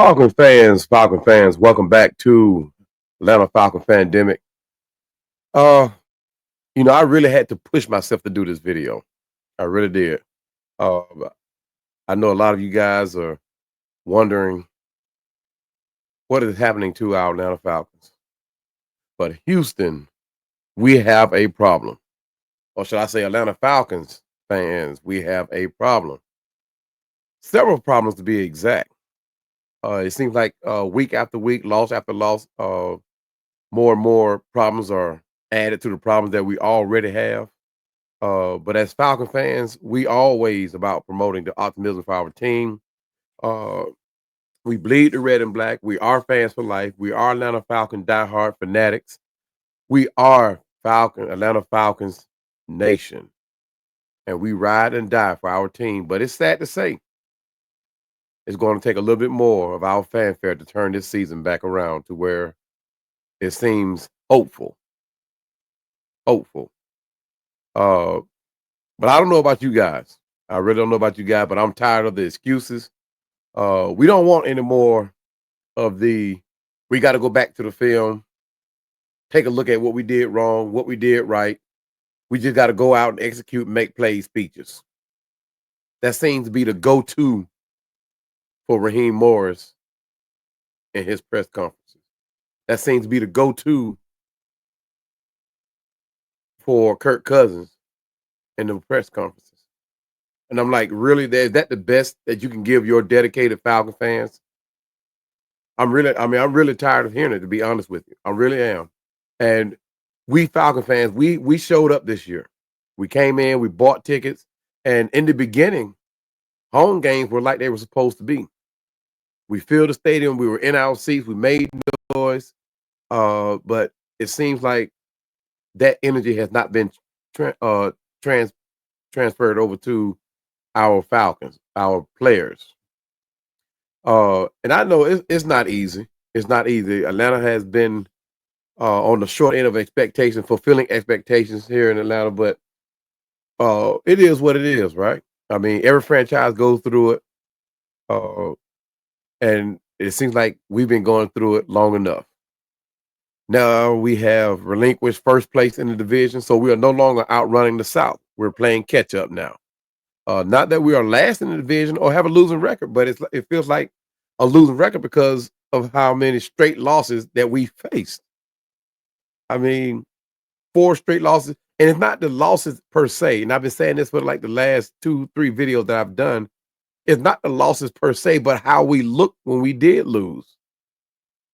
Falcon fans, welcome back to Atlanta Falcon Fandemic. Uh, I really had to push myself to do this video. I really did. Uh, I know a lot of you guys are wondering what is happening to our Atlanta Falcons. But Houston, we have a problem. Or should I say Atlanta Falcons fans, we have a problem. Several problems to be exact. It seems like week after week, loss after loss, more and more problems are added to the problems that we already have. But as Falcon fans, we always about promoting the optimism for our team. Uh, we bleed the red and black. We are fans for life. We are Atlanta Falcon diehard fanatics. We are Atlanta Falcons nation, and we ride and die for our team. But it's sad to say, it's going to take a little bit more of our fanfare to turn this season back around to where it seems hopeful. Hopeful. Uh, but I don't know about you guys. I really don't know about you guys, but I'm tired of the excuses. We don't want any more of we got to go back to the film, take a look at what we did wrong, what we did right. We just got to go out and execute, make plays, speeches. That seems to be the go-to for Raheem Morris in his press conferences. That seems to be the go-to for Kirk Cousins in the press conferences. And I'm like, really, is that the best that you can give your dedicated Falcon fans? I'm really tired of hearing it, to be honest with you. I really am. And we Falcon fans, we showed up this year. We came in, we bought tickets, and in the beginning, home games were like they were supposed to be. We filled the stadium, we were in our seats, we made noise, but it seems like that energy has not been transferred over to our Falcons, our players. And I know it's not easy. It's not easy. Atlanta has been on the short end of expectations, fulfilling expectations here in Atlanta, but it is what it is, right? I mean, every franchise goes through it, and it seems like we've been going through it long enough. Now we have relinquished first place in the division, so we are no longer outrunning the South. We're playing catch up now. Not that we are last in the division or have a losing record, but it feels like a losing record because of how many straight losses that we faced. I mean, 4 straight losses, and it's not the losses per se. And I've been saying this for like the last 2-3 videos that I've done. It's not the losses per se, but how we looked when we did lose.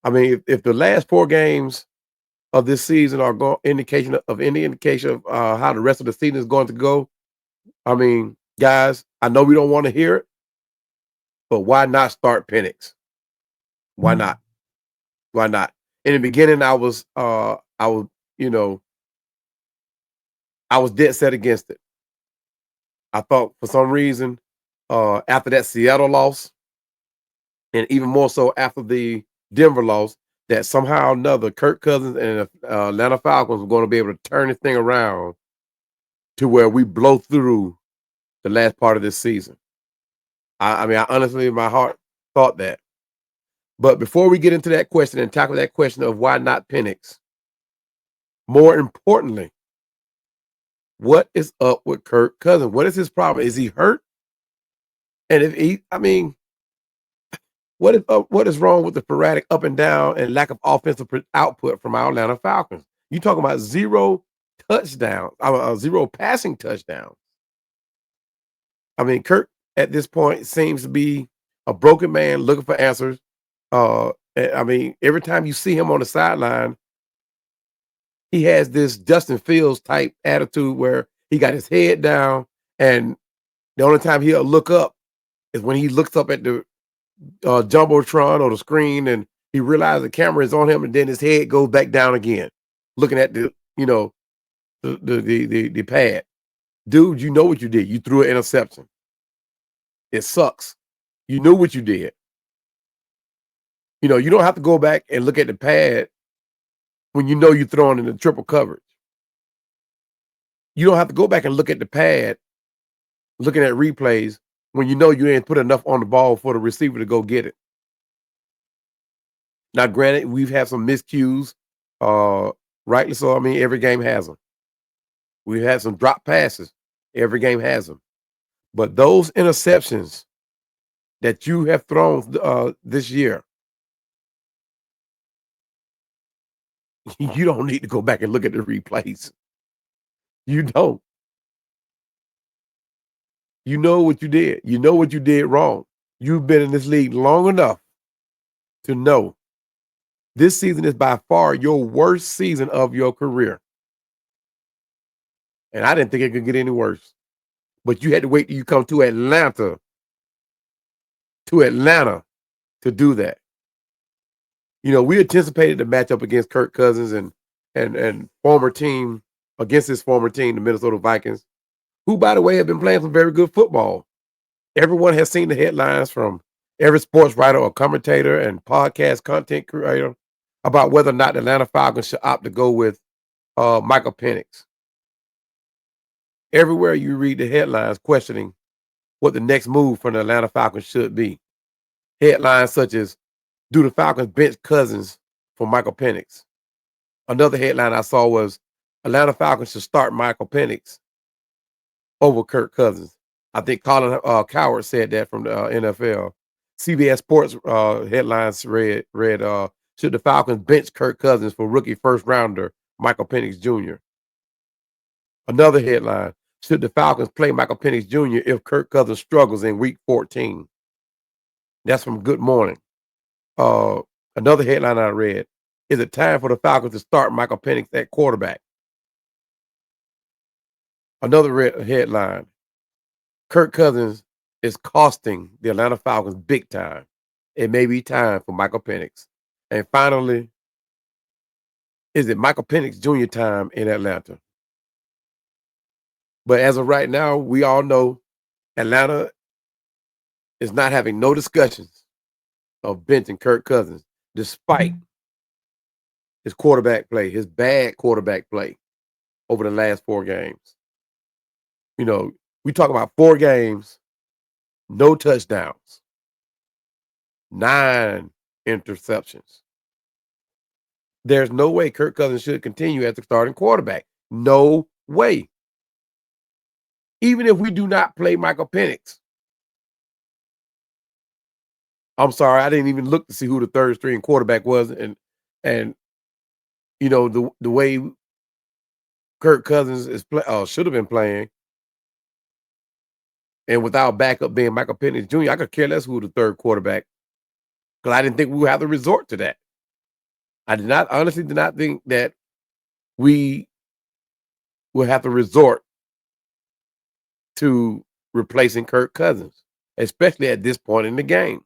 I mean, if the last 4 games of this season are any indication of how the rest of the season is going to go, I mean, guys, I know we don't want to hear it, but why not start Penix? Why not? Why not? In the beginning, I was dead set against it. I thought for some reason, after that Seattle loss, and even more so after the Denver loss, that somehow or another Kirk Cousins and Atlanta Falcons were going to be able to turn this thing around to where we blow through the last part of this season. I mean, I honestly, in my heart, thought that. But before we get into that question and tackle that question of why not Penix, more importantly, what is up with Kirk Cousins? What is his problem? Is he hurt? And what is wrong with the sporadic up and down and lack of offensive output from our Atlanta Falcons? You talking about 0 touchdowns, 0 passing touchdowns. I mean, Kirk at this point seems to be a broken man looking for answers. I mean, every time you see him on the sideline, he has this Justin Fields type attitude where he got his head down, and the only time he'll look up is when he looks up at the jumbotron or the screen, and he realizes the camera is on him, and then his head goes back down again, looking at the pad. Dude, you know what you did. You threw an interception. It sucks. You knew what you did. You don't have to go back and look at the pad when you know you're throwing in the triple coverage. You don't have to go back and look at the pad, looking at replays when you know you ain't put enough on the ball for the receiver to go get it. Now, granted, we've had some miscues, uh, rightly so. I mean, every game has them. We've had some drop passes. Every game has them. But those interceptions that you have thrown this year, you don't need to go back and look at the replays. You don't. You know what you did. You know what you did wrong. You've been in this league long enough to know this season is by far your worst season of your career. And I didn't think it could get any worse. But you had to wait till you come to Atlanta to do that. You know, we anticipated the matchup against Kirk Cousins and former team against his former team, the Minnesota Vikings, who, by the way, have been playing some very good football. Everyone has seen the headlines from every sports writer or commentator and podcast content creator about whether or not the Atlanta Falcons should opt to go with Michael Penix. Everywhere you read the headlines questioning what the next move for the Atlanta Falcons should be. Headlines such as, do the Falcons bench Cousins for Michael Penix? Another headline I saw was, Atlanta Falcons should start Michael Penix over Kirk Cousins. I think Colin Coward said that from the NFL. CBS Sports headlines read should the Falcons bench Kirk Cousins for rookie first rounder Michael Penix Jr.? Another headline, should the Falcons play Michael Penix Jr. if Kirk Cousins struggles in week 14? That's from Good Morning. Another headline I read, is it time for the Falcons to start Michael Penix at quarterback? Another headline, Kirk Cousins is costing the Atlanta Falcons big time. It may be time for Michael Penix. And finally, is it Michael Penix Jr. time in Atlanta? But as of right now, we all know Atlanta is not having no discussions of benching Kirk Cousins, despite his quarterback play, his bad quarterback play over the last 4 games. You know, we talk about 4 games, no touchdowns, 9 interceptions. There's no way Kirk Cousins should continue as the starting quarterback. No way. Even if we do not play Michael Penix. I'm sorry, I didn't even look to see who the third string quarterback was, and you know the way Kirk Cousins is should have been playing, and without backup being Michael Penix Jr., I could care less who the third quarterback, because I didn't think we would have to resort to that. I honestly did not think that we would have to resort to replacing Kirk Cousins, especially at this point in the game.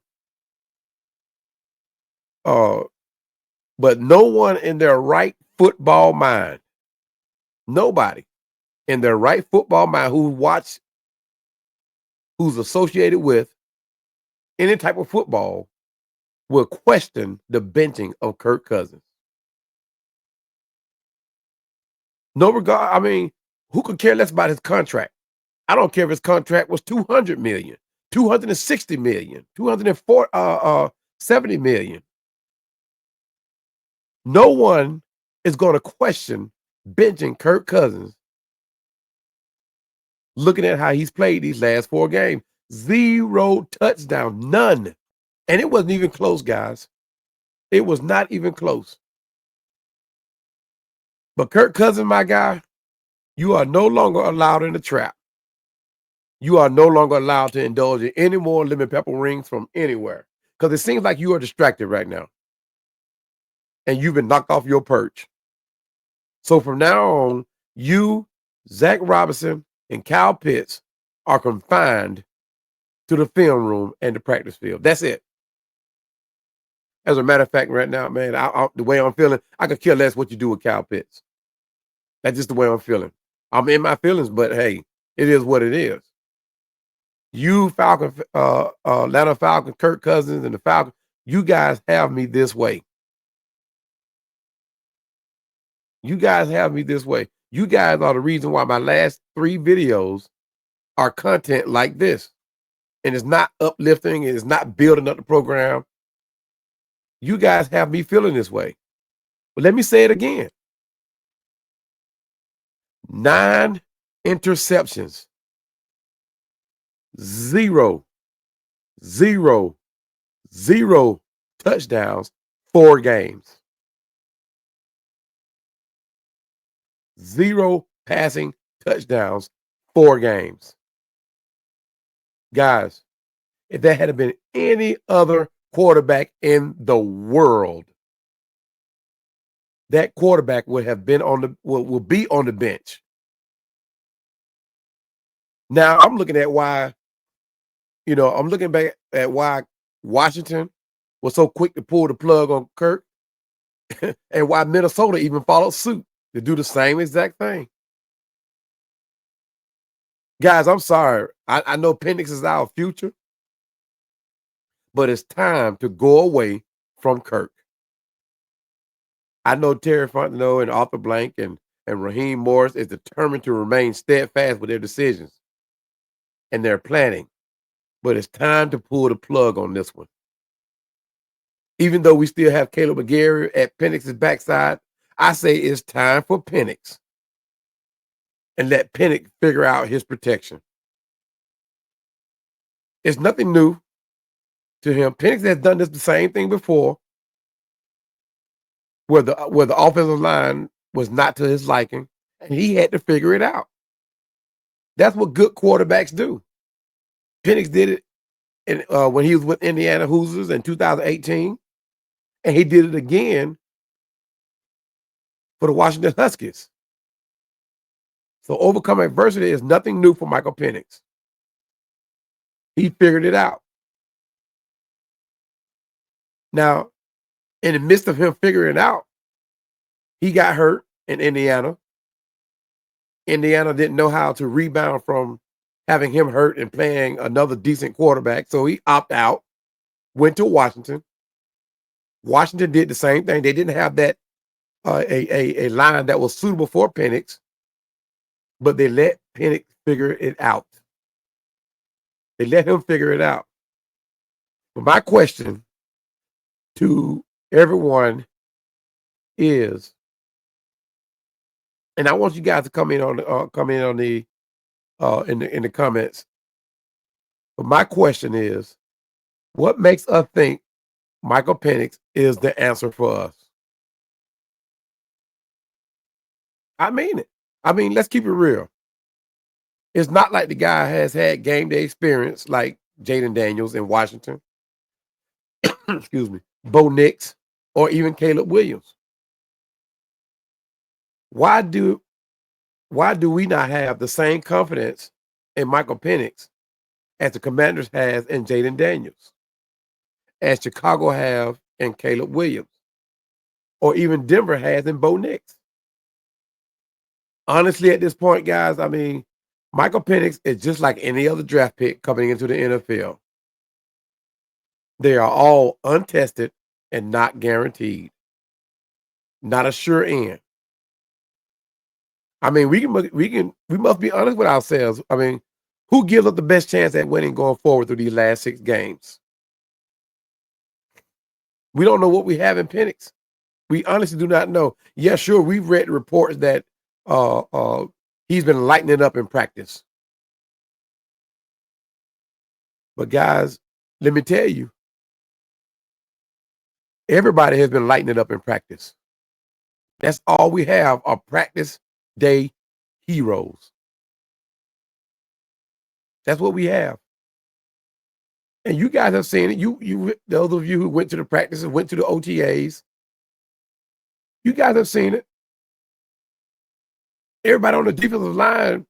But no one in their right football mind, nobody in their right football mind who's associated with any type of football will question the benching of Kirk Cousins. No regard, I mean, who could care less about his contract? I don't care if his contract was $200 million, $260 million, $70 million. No one is going to question benching Kirk Cousins looking at how he's played these last 4 games. 0 touchdown, none. And it wasn't even close, guys. It was not even close. But Kirk Cousins, my guy, you are no longer allowed in the trap. You are no longer allowed to indulge in any more lemon pepper rings from anywhere. Because it seems like you are distracted right now. And you've been knocked off your perch. So from now on, you, Zach Robinson, and Kyle Pitts are confined to the film room and the practice field. That's it. As a matter of fact, right now, man, the way I'm feeling, I could care less what you do with Kyle Pitts. That's just the way I'm feeling. I'm in my feelings, but hey, it is what it is. You Atlanta Falcons, Kirk Cousins, and the Falcons, you guys have me this way. You guys have me this way. You guys are the reason why my last 3 videos are content like this. And it's not uplifting, and it's not building up the program. You guys have me feeling this way. But let me say it again. 9 interceptions, zero, zero, zero touchdowns, 4 games. 0 passing touchdowns, 4 games. Guys, if that had been any other quarterback in the world, that quarterback would have been will be on the bench. Now I'm looking at why, I'm looking back at why Washington was so quick to pull the plug on Kirk and why Minnesota even followed suit to do the same exact thing. Guys, I'm sorry. I know Penix is our future, but it's time to go away from Kirk. I know Terry Fontenot and Arthur Blank and Raheem Morris is determined to remain steadfast with their decisions and their planning, but it's time to pull the plug on this one. Even though we still have Caleb McGarry at Penix's backside, I say it's time for Penix and let Penix figure out his protection. It's nothing new to him. Penix has done the same thing before, where the offensive line was not to his liking, and he had to figure it out. That's what good quarterbacks do. Penix did it when he was with Indiana Hoosiers in 2018, and he did it again for the Washington Huskies. So overcoming adversity is nothing new for Michael Penix. He figured it out. Now, in the midst of him figuring it out, he got hurt in Indiana. Indiana didn't know how to rebound from having him hurt and playing another decent quarterback, so he opted out, went to Washington. Washington did the same thing. They didn't have that a line that was suitable for Penix, but they let Penix figure it out. They let him figure it out. But my question to everyone is, and I want you guys to come in on the in the comments. But my question is, what makes us think Michael Penix is the answer for us? I mean it. I mean, let's keep it real. It's not like the guy has had game day experience like Jaden Daniels in Washington, excuse me, Bo Nix, or even Caleb Williams. Why do we not have the same confidence in Michael Penix as the Commanders has in Jaden Daniels, as Chicago have in Caleb Williams, or even Denver has in Bo Nix? Honestly, at this point, guys, I mean, Michael Penix is just like any other draft pick coming into the NFL. They are all untested and not guaranteed. Not a sure end. I mean, we must be honest with ourselves. I mean, who gives us the best chance at winning going forward through these last 6 games? We don't know what we have in Penix. We honestly do not know. Yeah, sure, we've read reports that he's been lighting it up in practice. But guys, let me tell you, everybody has been lighting it up in practice. That's all we have are practice day heroes. That's what we have. And you guys have seen it. You those of you who went to the practices, went to the OTAs, you guys have seen it. Everybody on the defensive line,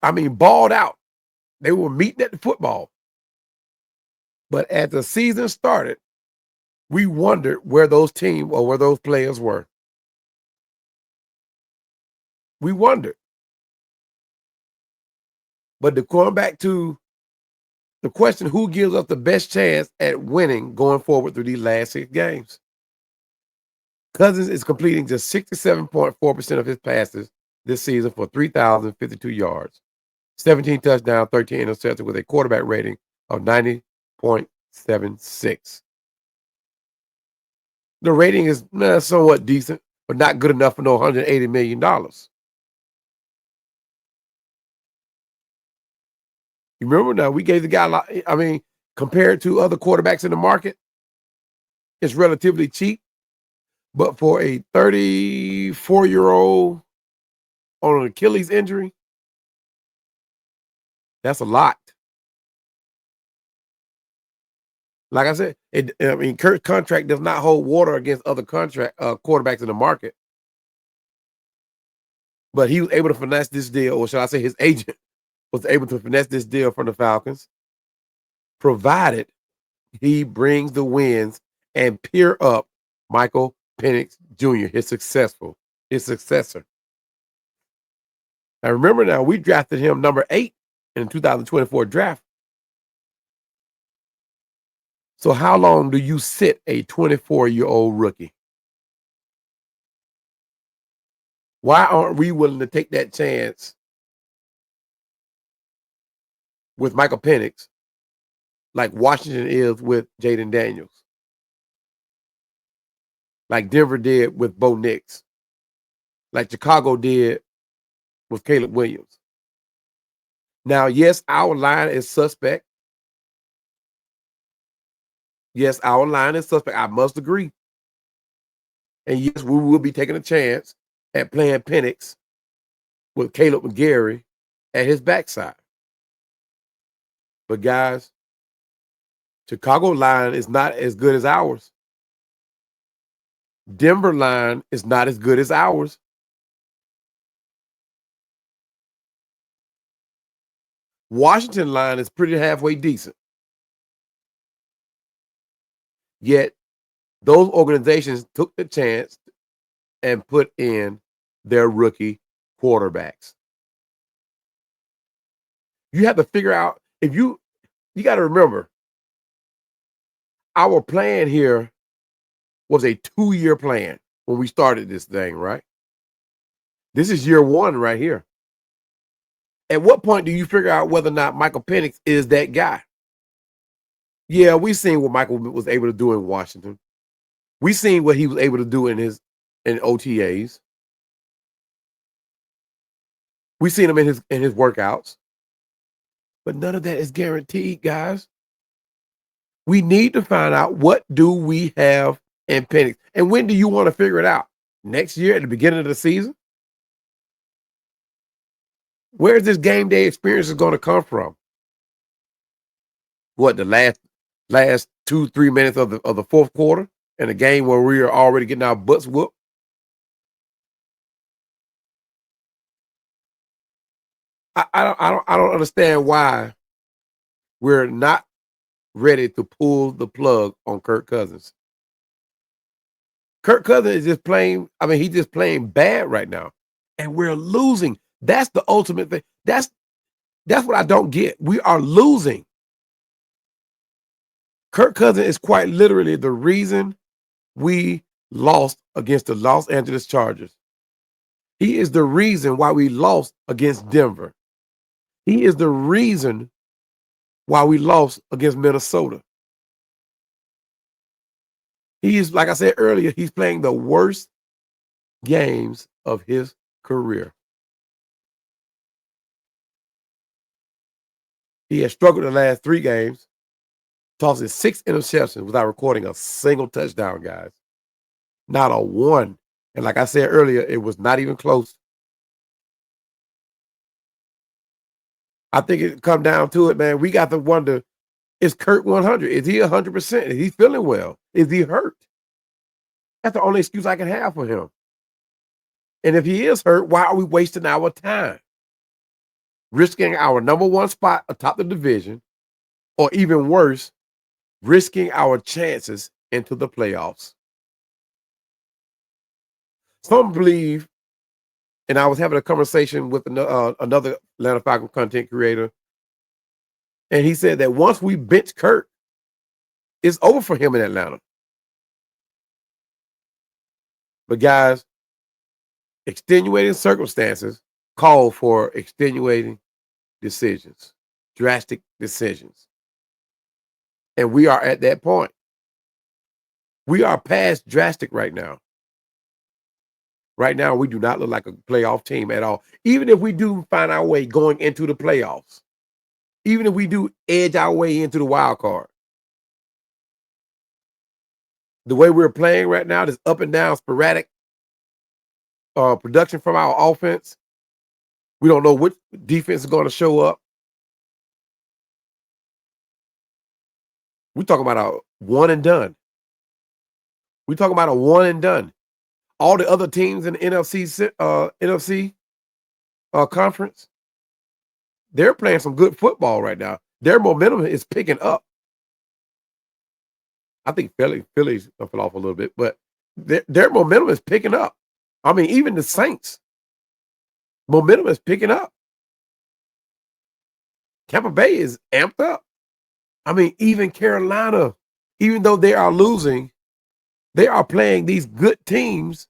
I mean, balled out. They were meeting at the football. But as the season started, we wondered where those teams or where those players were. We wondered. But to come back to the question, who gives us the best chance at winning going forward through these last 6 games? Cousins is completing just 67.4% of his passes this season for 3,052 yards, 17 touchdowns, 13 interceptions with a quarterback rating of 90.76. The rating is somewhat decent, but not good enough for no $180 million. You remember now, we gave the guy a lot. I mean, compared to other quarterbacks in the market, it's relatively cheap. But for a 34-year-old on an Achilles injury, that's a lot. Like I said, Kirk's contract does not hold water against other quarterbacks in the market. But he was able to finesse this deal, or should I say his agent was able to finesse this deal from the Falcons, provided he brings the wins and peer up Michael Penix Jr., his successor. Now remember now, we drafted him number 8 in the 2024 draft. So how long do you sit a 24-year-old rookie? Why aren't we willing to take that chance with Michael Penix like Washington is with Jaden Daniels? Like Denver did with Bo Nix? Like Chicago did with Caleb Williams? Now, yes, our line is suspect. Yes, our line is suspect. I must agree. And yes, we will be taking a chance at playing Penix with Caleb McGarry at his backside. But guys, Chicago line is not as good as ours. Denver line is not as good as ours. Washington line is pretty halfway decent. Yet those organizations took the chance and put in their rookie quarterbacks. You have to figure out, if you got to remember, our plan here was a 2-year plan when we started this thing, right? This is year 1 right here. At what point do you figure out whether or not Michael Penix is that guy? Yeah, we've seen what Michael was able to do in Washington. We've seen what he was able to do in OTAs. We've seen him in his workouts. But none of that is guaranteed, guys. We need to find out, what do we have in Penix? And when do you want to figure it out? Next year at the beginning of the season? Where's this game day experience going to come from? What, the last 2-3 minutes of the fourth quarter in a game where we are already getting our butts whooped? I don't understand why we're not ready to pull the plug on Kirk Cousins. Kirk Cousins is just playing. I mean, he's just playing bad right now, and we're losing. That's the ultimate thing. That's what I don't get. We are losing. Kirk Cousins is quite literally the reason we lost against the Los Angeles Chargers. He is the reason why we lost against Denver. He is the reason why we lost against Minnesota. He is, like I said earlier, he's playing the worst games of his career. He has struggled the last 3 games, tossing 6 interceptions without recording a single touchdown, guys. Not a one. And like I said earlier, it was not even close. I think it come down to it, man. We got to wonder, is Kirk 100? Is he 100%? Is he feeling well? Is he hurt? That's the only excuse I can have for him. And if he is hurt, why are we wasting our time? Risking our number 1 spot atop the division, or even worse, risking our chances into the playoffs. Some believe, and I was having a conversation with another Atlanta Falcons content creator, and he said that once we bench Kirk, it's over for him in Atlanta. But guys, extenuating circumstances call for extenuating decisions, drastic decisions. And we are at that point. We are past drastic right now. Right now, we do not look like a playoff team at all. Even if we do find our way going into the playoffs, even if we do edge our way into the wild card, the way we're playing right now, this up and down, sporadic production from our offense, we don't know which defense is going to show up. We're talking about a one and done. We're talking about a one and done. All the other teams in the NFC conference, they're playing some good football right now. Their momentum is picking up. I think Philly's fell off a little bit, but their momentum is picking up. I mean, even the Saints' momentum is picking up. Tampa Bay is amped up. I mean, even Carolina, even though they are losing, they are playing these good teams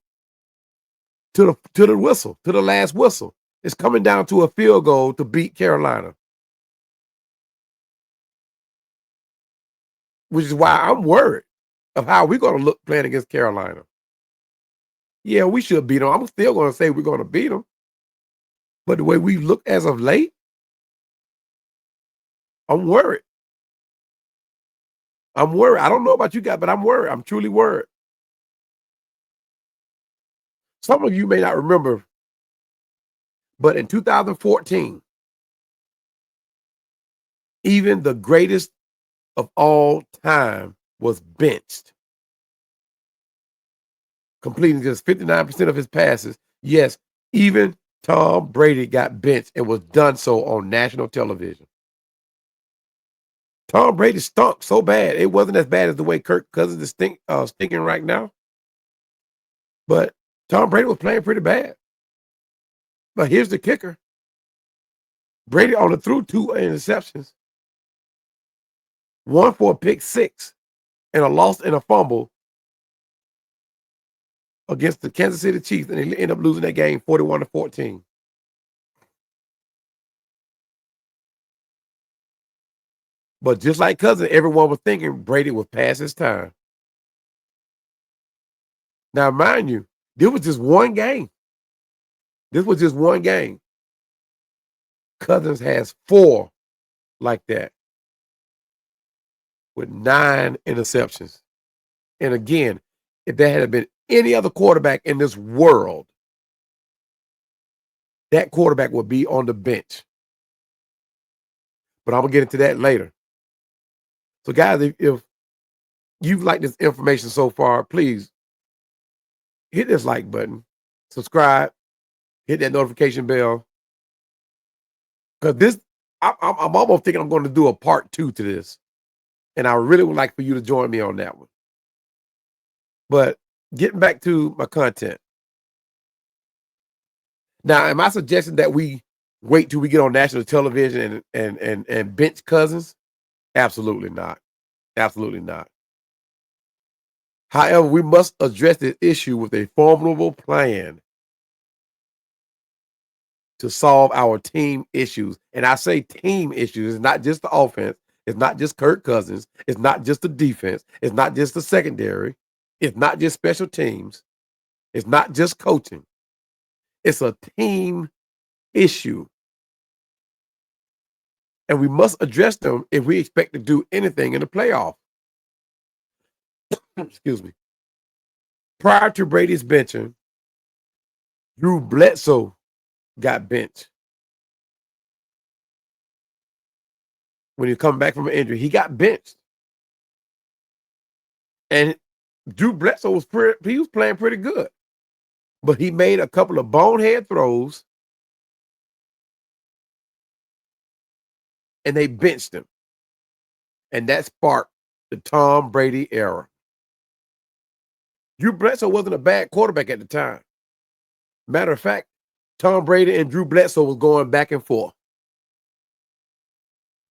to the whistle, to the last whistle. It's coming down to a field goal to beat Carolina, which is why I'm worried of how we're going to look playing against Carolina. Yeah, we should beat them. I'm still going to say we're going to beat them. But the way we look as of late, I'm worried. I'm worried. I don't know about you guys, but I'm worried. I'm truly worried. Some of you may not remember, but in 2014, even the greatest of all time was benched, completing just 59% of his passes. Yes, even Tom Brady got benched and was done so on national television. Tom Brady stunk so bad. It wasn't as bad as the way Kirk Cousins is stinking right now. But Tom Brady was playing pretty bad. But here's the kicker. Brady only threw 2 interceptions. One for a pick 6 and a loss and a fumble against the Kansas City Chiefs, and they ended up losing that game 41-14. But just like Cousins, everyone was thinking Brady was past his time. Now, mind you, this was just one game. This was just one game. Cousins has 4 like that with 9 interceptions. And again, if there had been any other quarterback in this world, that quarterback would be on the bench. But I'm going to get into that later. So, guys, if you've liked this information so far, please hit this like button, subscribe, hit that notification bell. Because this, I'm almost thinking I'm going to do a part 2 to this. And I really would like for you to join me on that one. But getting back to my content. Now, am I suggesting that we wait till we get on national television and bench Cousins? Absolutely not. Absolutely not. However, we must address this issue with a formidable plan to solve our team issues. And I say team issues. It's not just the offense. It's not just Kirk Cousins. It's not just the defense. It's not just the secondary. It's not just special teams. It's not just coaching. It's a team issue. And we must address them if we expect to do anything in the playoff. Excuse me. Prior to Brady's benching, Drew Bledsoe got benched. When he come back from an injury, he got benched. And Drew Bledsoe was playing pretty good. But he made a couple of bonehead throws, and they benched him. And that sparked the Tom Brady era. Drew Bledsoe wasn't a bad quarterback at the time. Matter of fact, Tom Brady and Drew Bledsoe was going back and forth.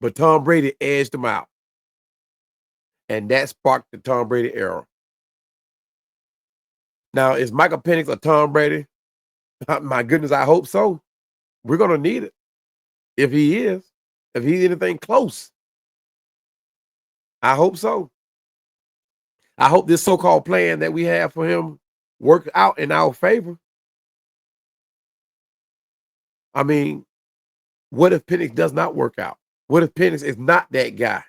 But Tom Brady edged him out. And that sparked the Tom Brady era. Now, is Michael Penix a Tom Brady? My goodness, I hope so. We're going to need it. If he's anything close. I hope so. I hope this so-called plan that we have for him works out in our favor. I mean, what if Penix does not work out? What if Penix is not that guy?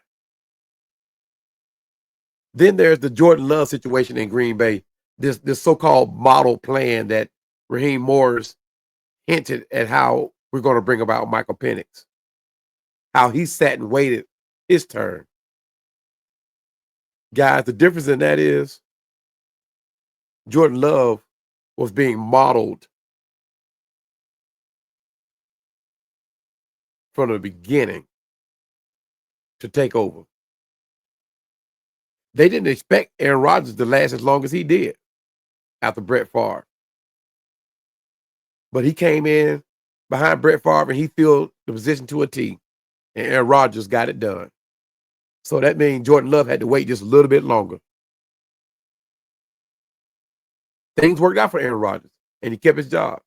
Then there's the Jordan Love situation in Green Bay. This so-called model plan that Raheem Morris hinted at how we're going to bring about Michael Penix. How he sat and waited his turn. Guys, the difference in that is Jordan Love was being modeled from the beginning to take over. They didn't expect Aaron Rodgers to last as long as he did after Brett Favre. But he came in behind Brett Favre and he filled the position to a T. And Aaron Rodgers got it done. So that means Jordan Love had to wait just a little bit longer. Things worked out for Aaron Rodgers, and he kept his job.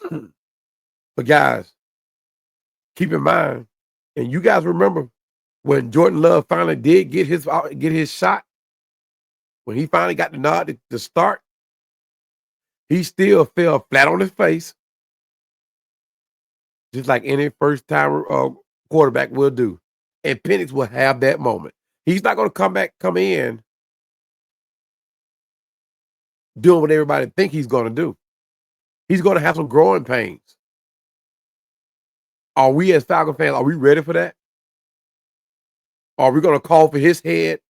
But guys, keep in mind, and you guys remember when Jordan Love finally did get his shot, when he finally got the nod to start, he still fell flat on his face, just like any first-time quarterback will do. And Penix will have that moment. He's not going to come in doing what everybody think he's going to do. He's going to have some growing pains. Are we as Falcon fans, are we ready for that? Are we going to call for his head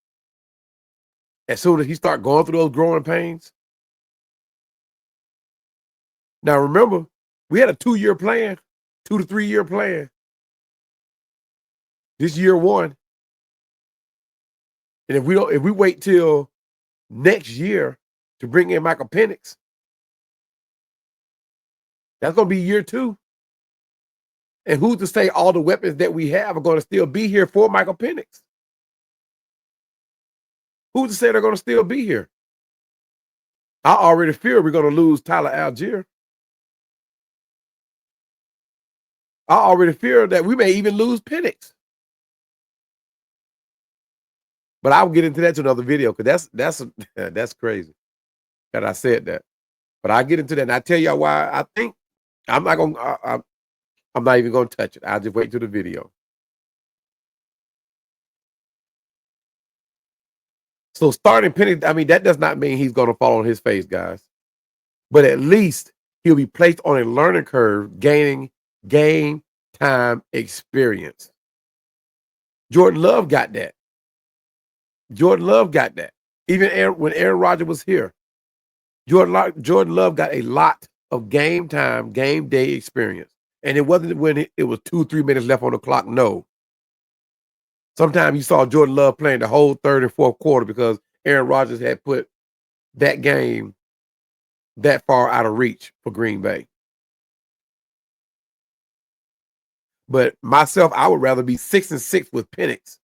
as soon as he start going through those growing pains? Now remember, we had a 2-year plan, 2 to 3 year plan. This year one. And if we wait till next year to bring in Michael Penix, that's going to be year 2. And who's to say all the weapons that we have are going to still be here for Michael Penix? Who's to say they're going to still be here? I already fear we're going to lose Tyler Algier. I already fear that we may even lose Penix. But I'll get into that to another video because that's crazy that I said that. But I'll get into that, and I tell y'all why I think I'm not even gonna touch it. I'll just wait till the video. So starting Penix, I mean, that does not mean he's gonna fall on his face, guys. But at least he'll be placed on a learning curve, gaining game time experience. Jordan Love got that. Jordan Love got that. Even when Aaron Rodgers was here, Jordan Love got a lot of game time, game day experience. And it wasn't when it was 2-3 minutes left on the clock. No. Sometimes you saw Jordan Love playing the whole third and fourth quarter because Aaron Rodgers had put that game that far out of reach for Green Bay. But myself, I would rather be 6-6 with Penix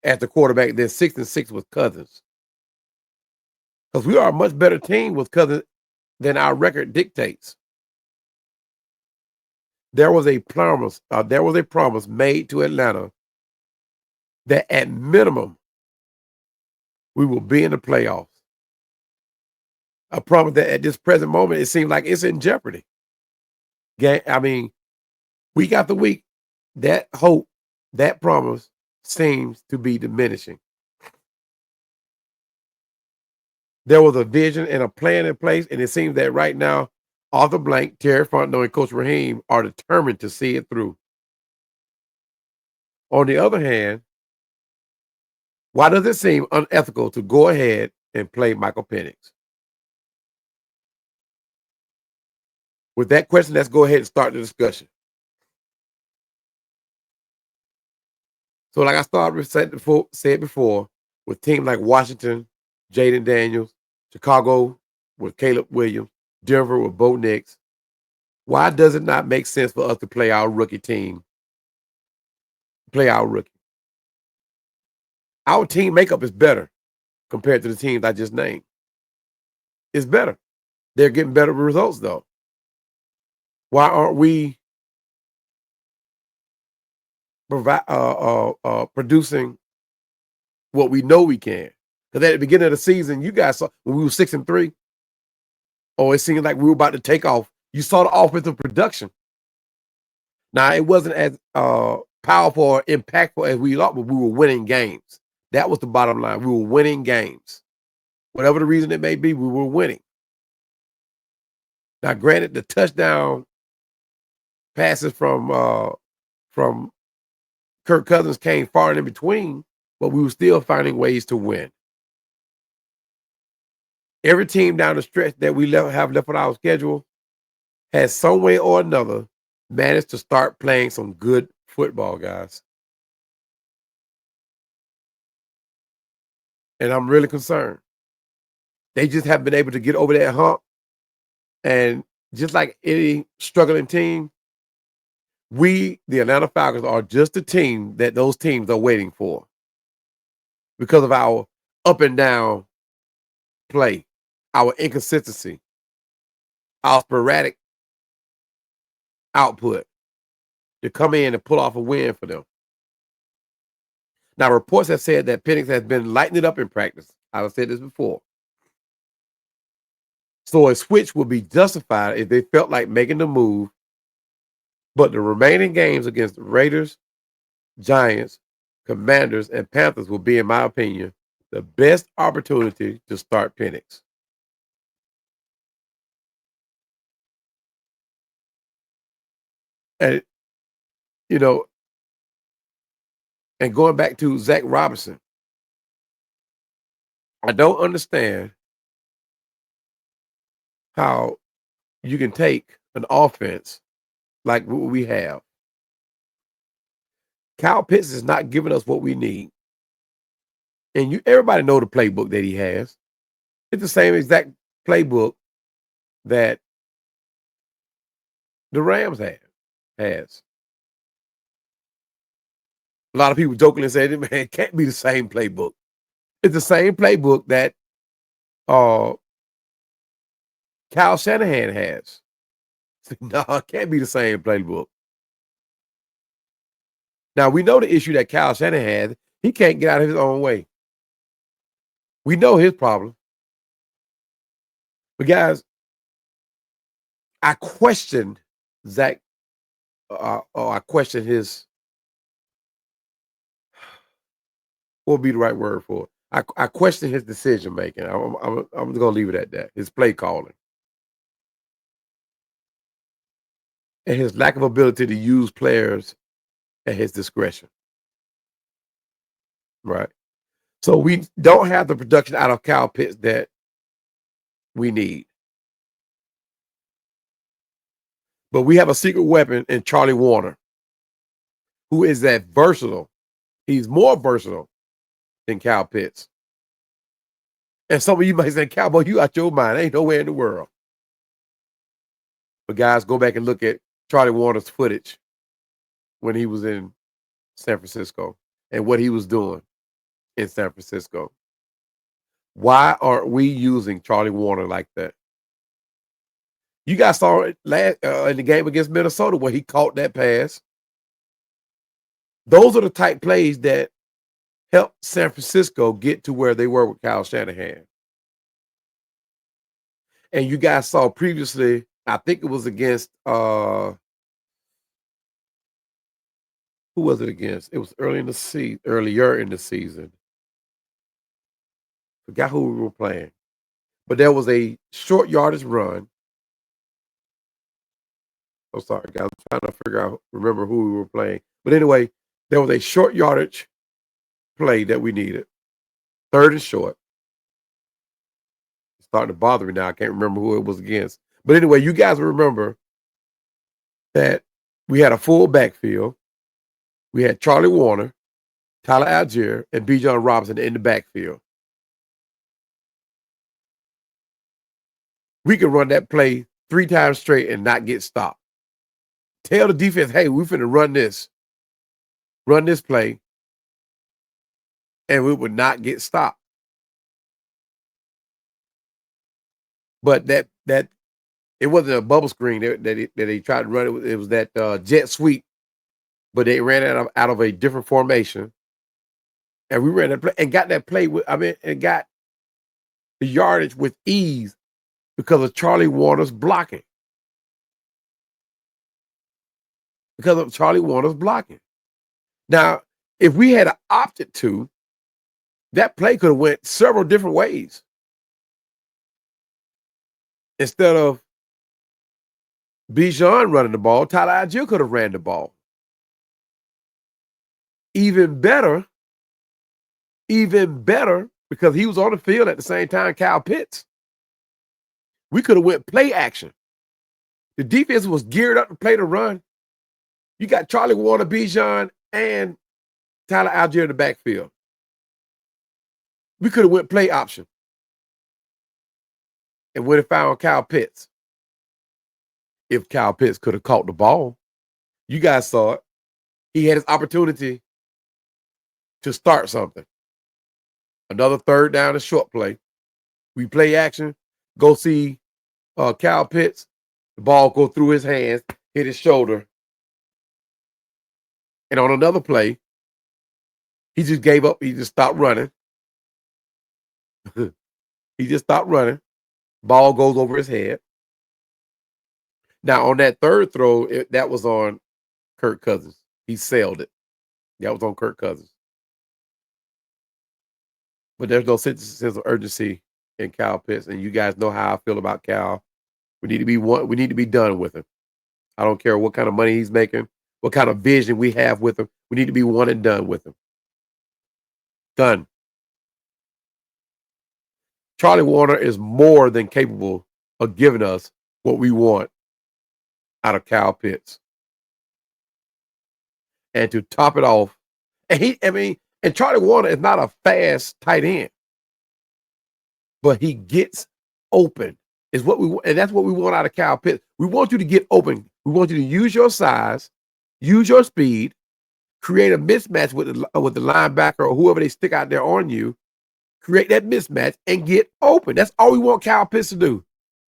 as the quarterback than 6-6 with Cousins. Because we are a much better team with Cousins than our record dictates. There was a promise made to Atlanta that at minimum we will be in the playoffs. A promise that at this present moment it seems like it's in jeopardy. I mean, week after week, that hope, that promise seems to be diminishing. There was a vision and a plan in place, and it seems that right now, Arthur Blank, Terry Fontenot, and Coach Raheem are determined to see it through. On the other hand, why does it seem unethical to go ahead and play Michael Penix? With that question, let's go ahead and start the discussion. So like I said before, with teams like Washington, Jaden Daniels, Chicago with Caleb Williams, Denver with Bo Nix, why does it not make sense for us to play our rookie team? Play our rookie. Our team makeup is better compared to the teams I just named. It's better. They're getting better results, though. Why aren't we producing what we know we can? Because at the beginning of the season, you guys saw when we were 6-3, oh, it seemed like we were about to take off. You saw the offensive production. Now, it wasn't as powerful or impactful as we thought, but we were winning games. That was the bottom line. We were winning games. Whatever the reason it may be, we were winning. Now, granted, the touchdown passes from Kirk Cousins came far and in between, but we were still finding ways to win. Every team down the stretch that we have left on our schedule has some way or another managed to start playing some good football, guys. And I'm really concerned. They just haven't been able to get over that hump. And just like any struggling team, we, the Atlanta Falcons, are just the team that those teams are waiting for because of our up and down play, our inconsistency, our sporadic output to come in and pull off a win for them. Now, reports have said that Penix has been lighting it up in practice. I've said this before. So a switch would be justified if they felt like making the move. But the remaining games against the Raiders, Giants, Commanders, and Panthers will be, in my opinion, the best opportunity to start Penix. And, you know, and going back to Zach Robinson, I don't understand how you can take an offense like what we have. Kyle Pitts is not giving us what we need. And everybody know the playbook that he has. It's the same exact playbook that the Rams has. A lot of people jokingly say, man, it can't be the same playbook. It's the same playbook that Kyle Shanahan has. No, it can't be the same playbook. Now, we know the issue that Kyle Shanahan has. He can't get out of his own way. We know his problem. But, guys, I questioned Zach, I questioned his, what would be the right word for it? I questioned his decision making. I'm going to leave it at that. His play calling. And his lack of ability to use players at his discretion. Right. So we don't have the production out of Kyle Pitts that we need. But we have a secret weapon in Charlie Warner, who is that versatile. He's more versatile than Kyle Pitts. And some of you might say, Cowboy, you out your mind. Ain't nowhere in the world. But guys, go back and look at Charlie Warner's footage when he was in San Francisco and what he was doing in San Francisco. Why aren't we using Charlie Warner like that? You guys saw it in the game against Minnesota where he caught that pass. Those are the type plays that helped San Francisco get to where they were with Kyle Shanahan. And you guys saw previously, I think it was against, who was it against? It was earlier in the season. Forgot who we were playing. But there was a short yardage run. Oh, sorry, guys. I'm trying to remember who we were playing. But anyway, there was a short yardage play that we needed. 3rd and short. It's starting to bother me now. I can't remember who it was against. But anyway, you guys remember that we had a full backfield. We had Charlie Warner, Tyler Algier, and Bijan Robinson in the backfield. We could run that play 3 times straight and not get stopped. Tell the defense, hey, we're finna run this play, and we would not get stopped. But that it wasn't a bubble screen that they tried to run. It was that jet sweep, but they ran out of a different formation. And we ran that play and got that play and got the yardage with ease because of Charlie Warner's blocking. Because of Charlie Warner's blocking. Now, if we had opted to, that play could have went several different ways. Instead of Bijan running the ball, Tyler Algier could have ran the ball. Even better, because he was on the field at the same time, Kyle Pitts. We could have went play action. The defense was geared up to play the run. You got Charlie Warner, Bijan, and Tyler Algier in the backfield. We could have went play option and would have found Kyle Pitts. If Kyle Pitts could have caught the ball, you guys saw it. He had his opportunity to start something. Another third down and short play. We play action, go see Kyle Pitts. The ball go through his hands, hit his shoulder. And on another play, he just gave up. He just stopped running. He just stopped running. Ball goes over his head. Now, on that third throw, that was on Kirk Cousins. He sailed it. That was on Kirk Cousins. But there's no sense of urgency in Kyle Pitts, and you guys know how I feel about Cal. We need to be done with him. I don't care what kind of money he's making, what kind of vision we have with him. We need to be one and done with him. Done. Charlie Warner is more than capable of giving us what we want out of Kyle Pitts. And to top it off, and Charlie Warner is not a fast tight end, but he gets open. Is what we want, and that's what we want out of Kyle Pitts. We want you to get open. We want you to use your size, use your speed, create a mismatch with the linebacker or whoever they stick out there on you. Create that mismatch and get open. That's all we want Kyle Pitts to do.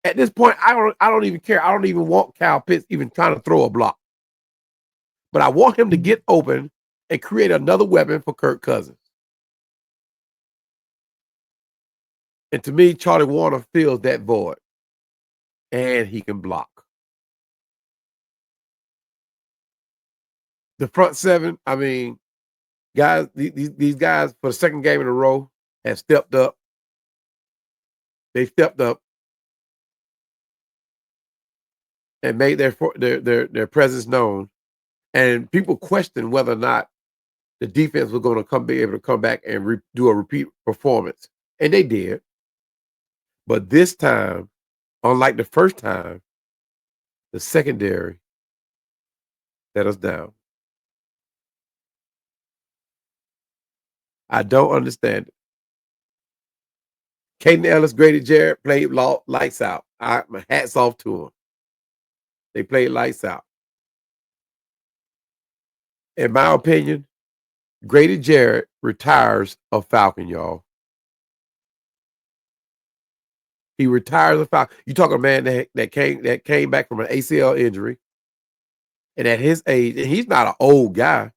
At this point, I don't even care. I don't even want Kyle Pitts even trying to throw a block. But I want him to get open and create another weapon for Kirk Cousins. And to me, Charlie Warner fills that void. And he can block. The front seven, guys, these guys for the second game in a row have stepped up. They stepped up and made their presence known. And people questioned whether or not the defense was going to be able to come back and do a repeat performance. And they did. But this time, unlike the first time, the secondary let us down. I don't understand it. Caden Ellis, Grady Jarrett played lights out. My hats off to them. They played lights out. In my opinion, Grady Jarrett retires a Falcon, y'all. He retires a Falcon. You talk a man that came back from an ACL injury, and at his age, and he's not an old guy,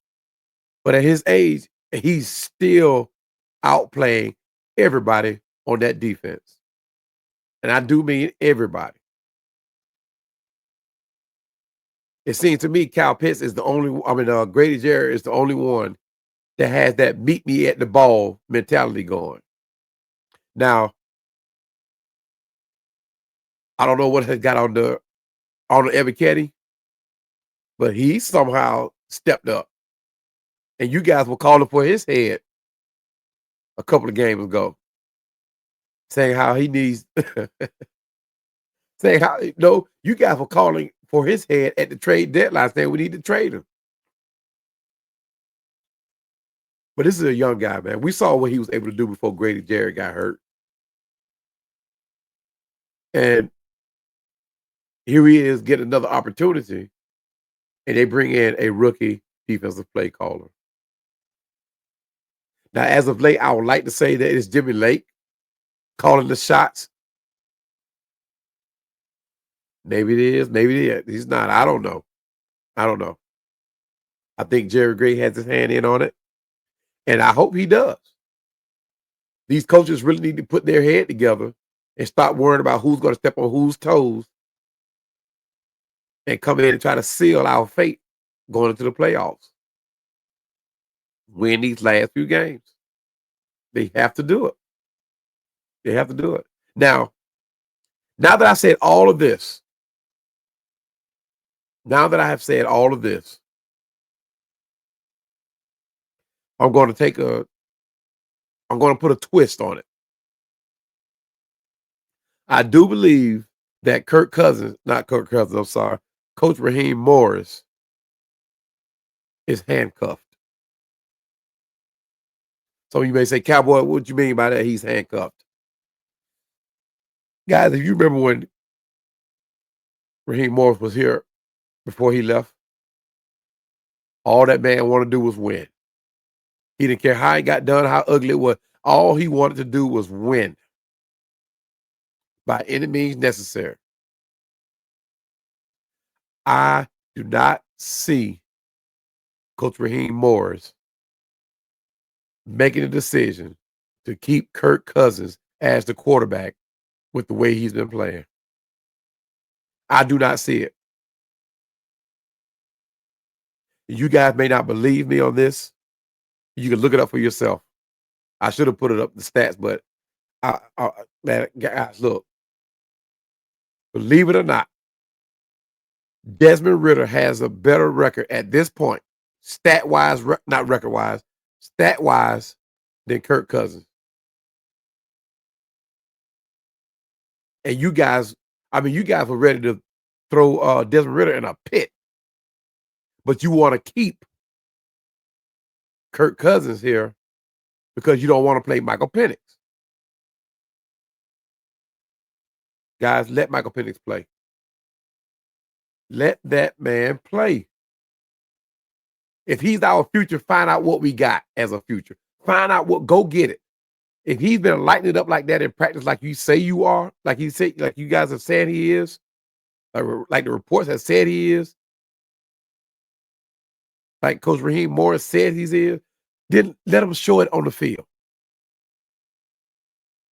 but at his age, he's still outplaying everybody on that defense. And I do mean everybody. It seems to me Kyle Pitts is the only, Grady Jarrett is the only one that has that meet me at the ball mentality going. Now, I don't know what has got on the Ebiketie, but he somehow stepped up. And you guys were calling for his head a couple of games ago, saying how he needs, saying how, no, you guys were calling for his head at the trade deadline, saying we need to trade him. But this is a young guy, man. We saw what he was able to do before Grady Jarrett got hurt. And here he is getting another opportunity, and they bring in a rookie defensive play caller. Now, as of late, I would like to say that it's Jimmy Lake calling the shots. Maybe it is. Maybe it is. He's not. I don't know. I think Jerry Gray has his hand in on it. And I hope he does. These coaches really need to put their head together and stop worrying about who's going to step on whose toes and come in and try to seal our fate going into the playoffs. Win these last few games. They have to do it. They have to do it. Now that I said all of this, now that I have said all of this, I'm going to put a twist on it. I do believe that Coach Raheem Morris is handcuffed. So you may say, Cowboy, what do you mean by that? He's handcuffed. Guys, if you remember when Raheem Morris was here before he left, all that man wanted to do was win. He didn't care how he got done, how ugly it was. All he wanted to do was win by any means necessary. I do not see Coach Raheem Morris making a decision to keep Kirk Cousins as the quarterback with the way he's been playing. I do not see it. You guys may not believe me on this. You can look it up for yourself. I should have put it up the stats, but man, guys, look. Believe it or not, Desmond Ridder has a better record at this point, stat-wise, not record-wise, stat-wise, than Kirk Cousins. And you guys were ready to throw Desmond Ridder in a pit, but you want to keep Kirk Cousins here because you don't want to play Michael Penix. Guys, let Michael Penix play. Let that man play. If he's our future, find out what we got as a future. Find out go get it. If he's been lighting it up like that in practice, like you say you are, like you guys have said he is, like the reports have said he is, like Coach Raheem Morris said he is, then let him show it on the field.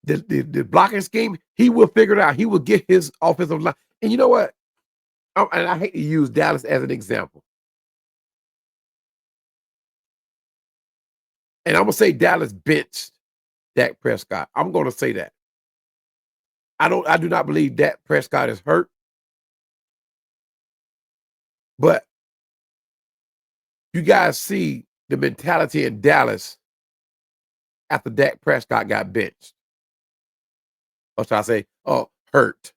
The blocking scheme, he will figure it out. He will get his offensive line. And you know what? And I hate to use Dallas as an example. And I'm going to say Dallas benched Dak Prescott. I'm going to say that. I do not believe Dak Prescott is hurt. But you guys see the mentality in Dallas after Dak Prescott got benched. Or should I say, hurt.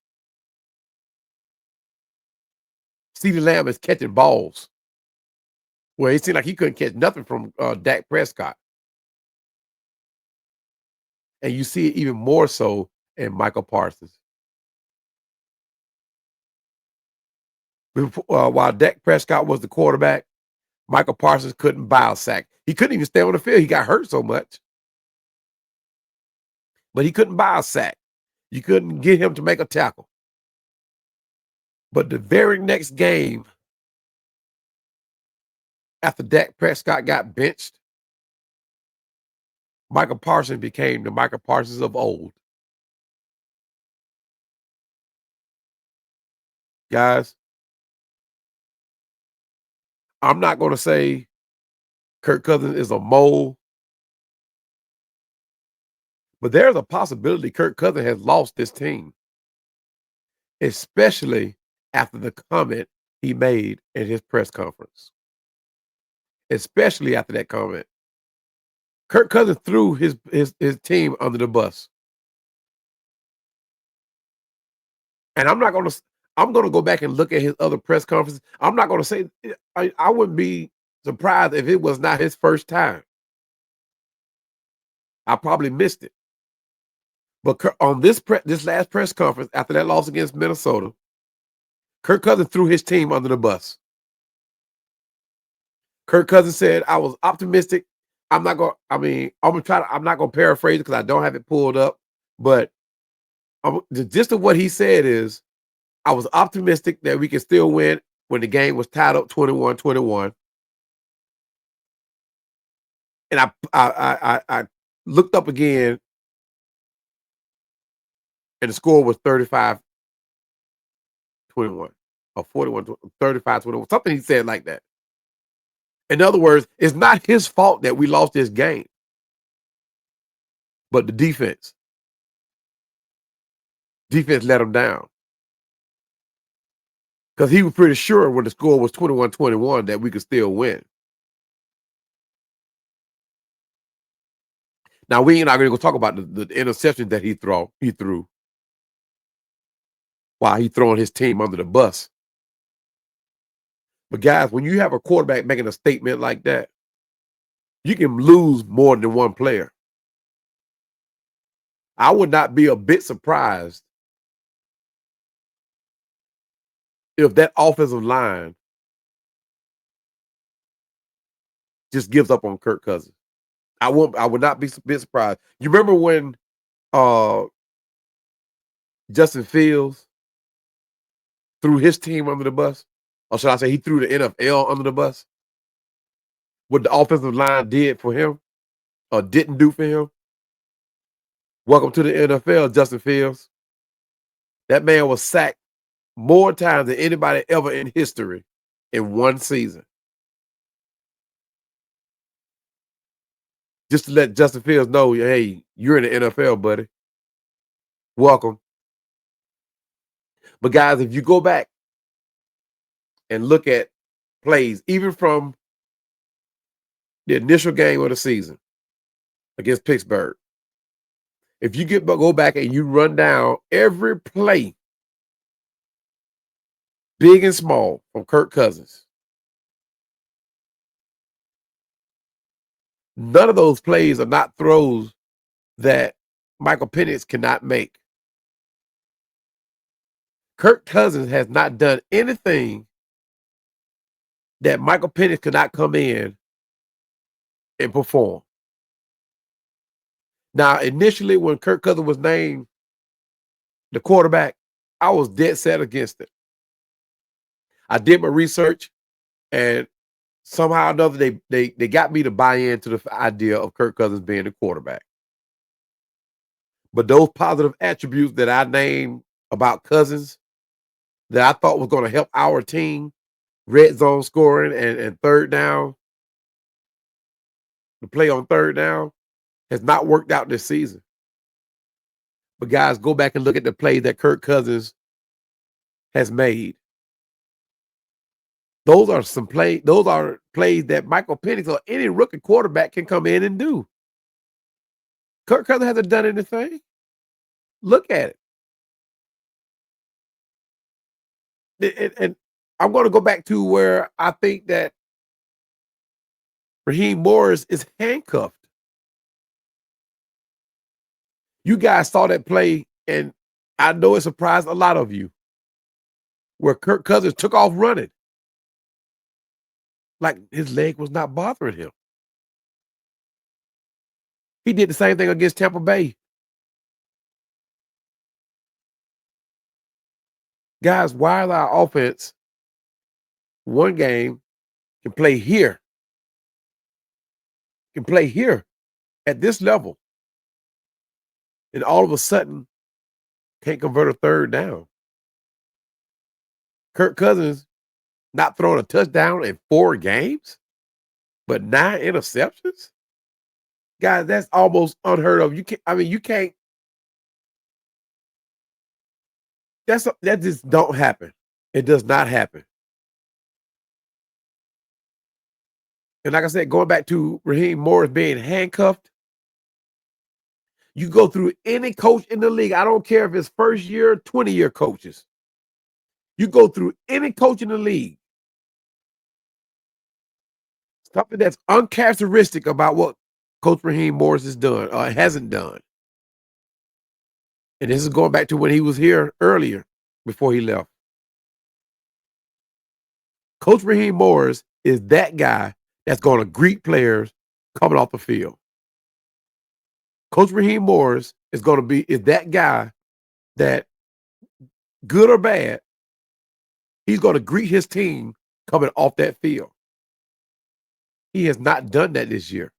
CeeDee Lamb is catching balls. Well, it seemed like he couldn't catch nothing from Dak Prescott. And you see it even more so in Michael Parsons. While Dak Prescott was the quarterback, Michael Parsons couldn't buy a sack. He couldn't even stay on the field. He got hurt so much. But he couldn't buy a sack. You couldn't get him to make a tackle. But the very next game, after Dak Prescott got benched, Michael Parsons became the Michael Parsons of old. Guys, I'm not going to say Kirk Cousins is a mole, but there's a possibility Kirk Cousins has lost this team, especially after the comment he made in his press conference. Especially after that comment. Kirk Cousins threw his team under the bus. And I'm going to go back and look at his other press conferences. I'm not going to say, I wouldn't be surprised if it was not his first time. I probably missed it. But on this last press conference, after that loss against Minnesota, Kirk Cousins threw his team under the bus. Kirk Cousins said, I was optimistic. I'm not going to paraphrase it because I don't have it pulled up. But the gist of what he said is, I was optimistic that we could still win when the game was tied up 21-21. And I looked up again, and the score was 35-21 or 35-21, something he said like that. In other words, it's not his fault that we lost this game, but the defense. Defense let him down. Because he was pretty sure when the score was 21-21 that we could still win. Now, we ain't not going to go talk about the interception that he threw while he throwing his team under the bus. But guys, when you have a quarterback making a statement like that, you can lose more than one player. I would not be a bit surprised if that offensive line just gives up on Kirk Cousins. I would not be a bit surprised. You remember when Justin Fields threw his team under the bus? Or should I say he threw the NFL under the bus? What the offensive line did for him or didn't do for him? Welcome to the NFL, Justin Fields. That man was sacked more times than anybody ever in history in one season. Just to let Justin Fields know, hey, you're in the NFL, buddy. Welcome. But guys, if you go back and look at plays, even from the initial game of the season against Pittsburgh, if you go back and you run down every play, big and small, from Kirk Cousins, none of those plays are not throws that Michael Penix cannot make. Kirk Cousins has not done anything that Michael Penix could not come in and perform. Now, initially, when Kirk Cousins was named the quarterback, I was dead set against it. I did my research, and somehow or another, they got me to buy into the idea of Kirk Cousins being the quarterback. But those positive attributes that I named about Cousins that I thought was going to help our team, red zone scoring and third down, the play on third down, has not worked out this season. But guys, go back and look at the play that Kirk Cousins has made. Those are plays that Michael Penix or any rookie quarterback can come in and do. Kirk Cousins hasn't done anything. Look at it. And I'm going to go back to where I think that Raheem Morris is handcuffed. You guys saw that play, and I know it surprised a lot of you, where Kirk Cousins took off running like his leg was not bothering him. He did the same thing against Tampa Bay. Guys, why is our offense one game can play here at this level, and all of a sudden can't convert a third down? Kirk Cousins not throwing a touchdown in 4 games, but 9 interceptions? Guys, that's almost unheard of. You can't. That just don't happen. It does not happen. And like I said, going back to Raheem Morris being handcuffed, you go through any coach in the league. I don't care if it's first year, 20-year coaches. You go through any coach in the league. Something that's uncharacteristic about what Coach Raheem Morris has done or hasn't done. And this is going back to when he was here earlier before he left. Coach Raheem Morris is that guy that's going to greet players coming off the field. Coach Raheem Morris is that guy that, good or bad, he's going to greet his team coming off that field. He has not done that this year.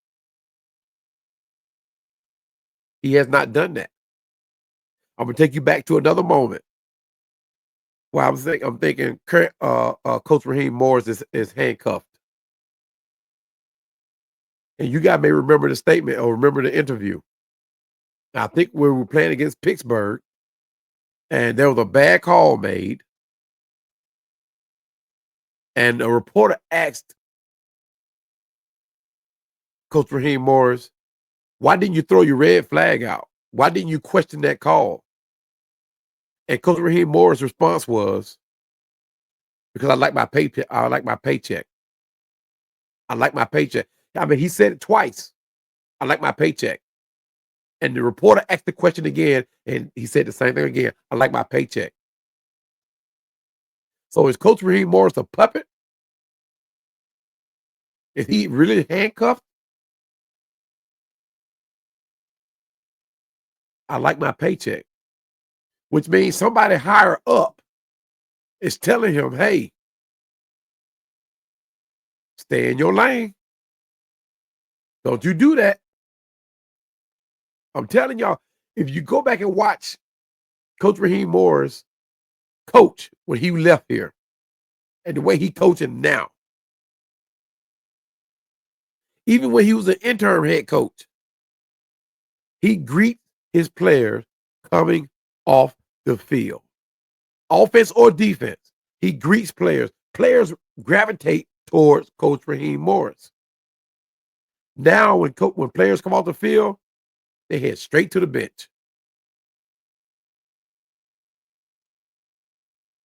He has not done that. I'm gonna take you back to another moment where I'm thinking Coach Raheem Morris is handcuffed. And you guys may remember the statement or remember the interview. I think we were playing against Pittsburgh, and there was a bad call made, and a reporter asked Coach Raheem Morris, "Why didn't you throw your red flag out? Why didn't you question that call?" And Coach Raheem Morris' response was, "Because I like my paycheck. I like my paycheck. I like my paycheck." I mean, he said it twice. I like my paycheck. And the reporter asked the question again, and he said the same thing again. I like my paycheck. So is Coach Raheem Morris a puppet? Is he really handcuffed? I like my paycheck, which means somebody higher up is telling him, hey, stay in your lane. Don't you do that. I'm telling y'all, if you go back and watch Coach Raheem Morris coach when he left here and the way he coaching now, even when he was an interim head coach, he greets his players coming off the field. Offense or defense, he greets players. Players gravitate towards Coach Raheem Morris. Now, when players come off the field, they head straight to the bench.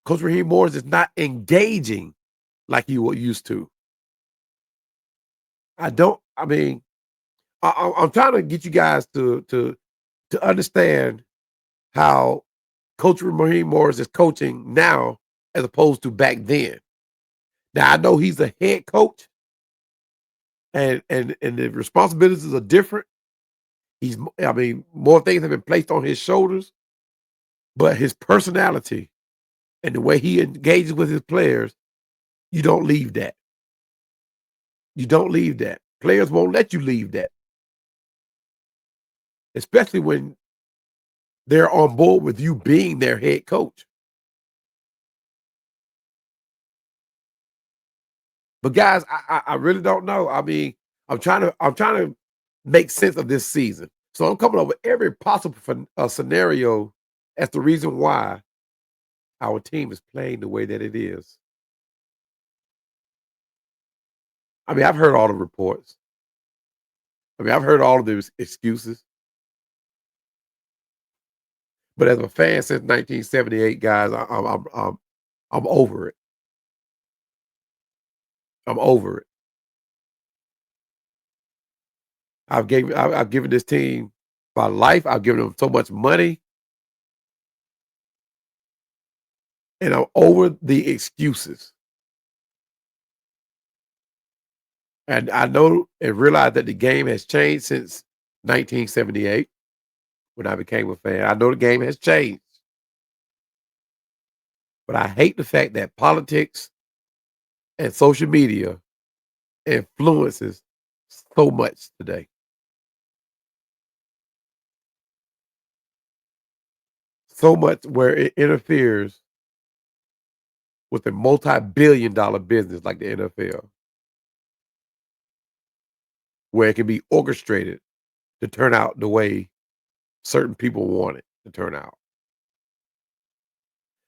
Coach Raheem Morris is not engaging like he used to. I don't. I mean, I'm trying to get you guys to understand how Coach Raheem Morris is coaching now as opposed to back then. Now I know he's a head coach, and the responsibilities are different. I mean, more things have been placed on his shoulders, but his personality and the way he engages with his players, you don't leave that. You don't leave that. Players won't let you leave that, especially when they're on board with you being their head coach. But guys, I really don't know. I mean, I'm trying to make sense of this season. So I'm coming up with every possible scenario as the reason why our team is playing the way that it is. I mean, I've heard all the reports. I mean, I've heard all of the excuses. But as a fan since 1978, guys, I'm over it. I'm over it. I've given this team my life. I've given them so much money, and I'm over the excuses. And I know and realize that the game has changed since 1978 when I became a fan. I know the game has changed, but I hate the fact that politics and social media influences so much today. So much where it interferes with a multi-billion-dollar business like the NFL, where it can be orchestrated to turn out the way certain people want it to turn out.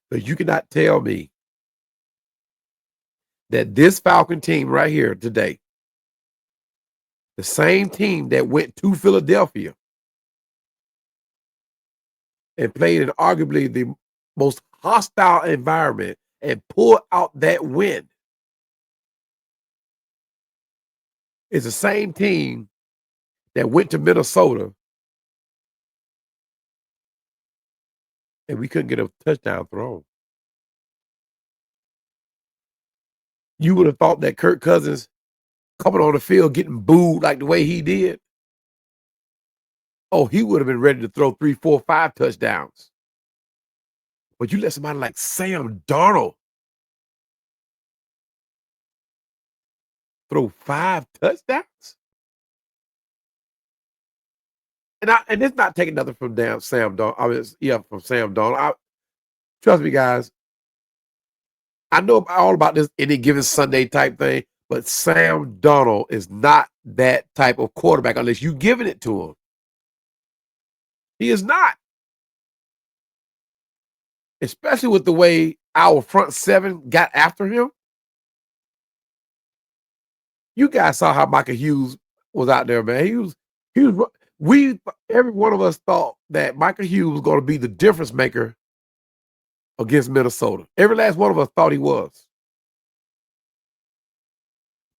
But you cannot tell me that this Falcon team right here today, the same team that went to Philadelphia and played in arguably the most hostile environment and pulled out that win, is the same team that went to Minnesota and we couldn't get a touchdown thrown. You would have thought that Kirk Cousins coming on the field getting booed like the way he did. Oh, he would have been ready to throw 3, 4, 5 touchdowns. But you let somebody like Sam Darnold throw 5 touchdowns? and it's not taking nothing from damn Sam Darnold. I mean, from Sam Darnold. Trust me, guys. I know all about this any given Sunday type thing, but Sam Darnold is not that type of quarterback unless you giving it to him. He is not, especially with the way our front seven got after him. You guys saw how Michael Hughes was out there, man. He was. Every one of us thought that Michael Hughes was going to be the difference maker against Minnesota. Every last one of us thought he was,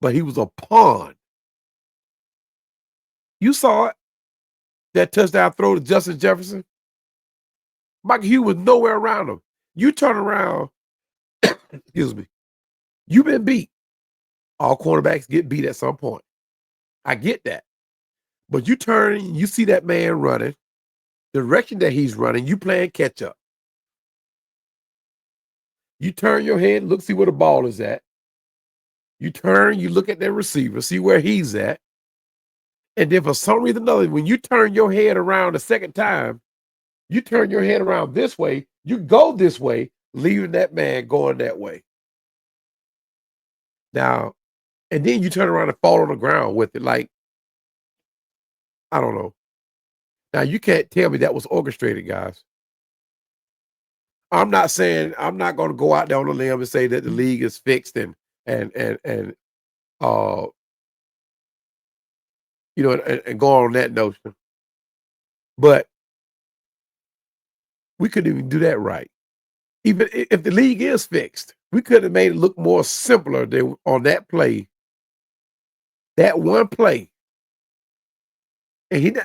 but he was a pawn. You saw it. That touchdown throw to Justin Jefferson. Michael Hughes was nowhere around him. You turn around, excuse me, you've been beat. All quarterbacks get beat at some point. I get that. But you turn and you see that man running, the direction that he's running, you playing catch up. You turn your head, look, see where the ball is at. You turn, you look at that receiver, see where he's at. And then for some reason or another, when you turn your head around the second time, you turn your head around this way, you go this way, leaving that man going that way. Now, and then you turn around and fall on the ground with it. Like, I don't know. Now, you can't tell me that was orchestrated, guys. I'm not going to go out there on a limb and say that the league is fixed and uh and go on that notion. But we couldn't even do that right. Even if the league is fixed, we could have made it look more simpler than on that play. That one play. And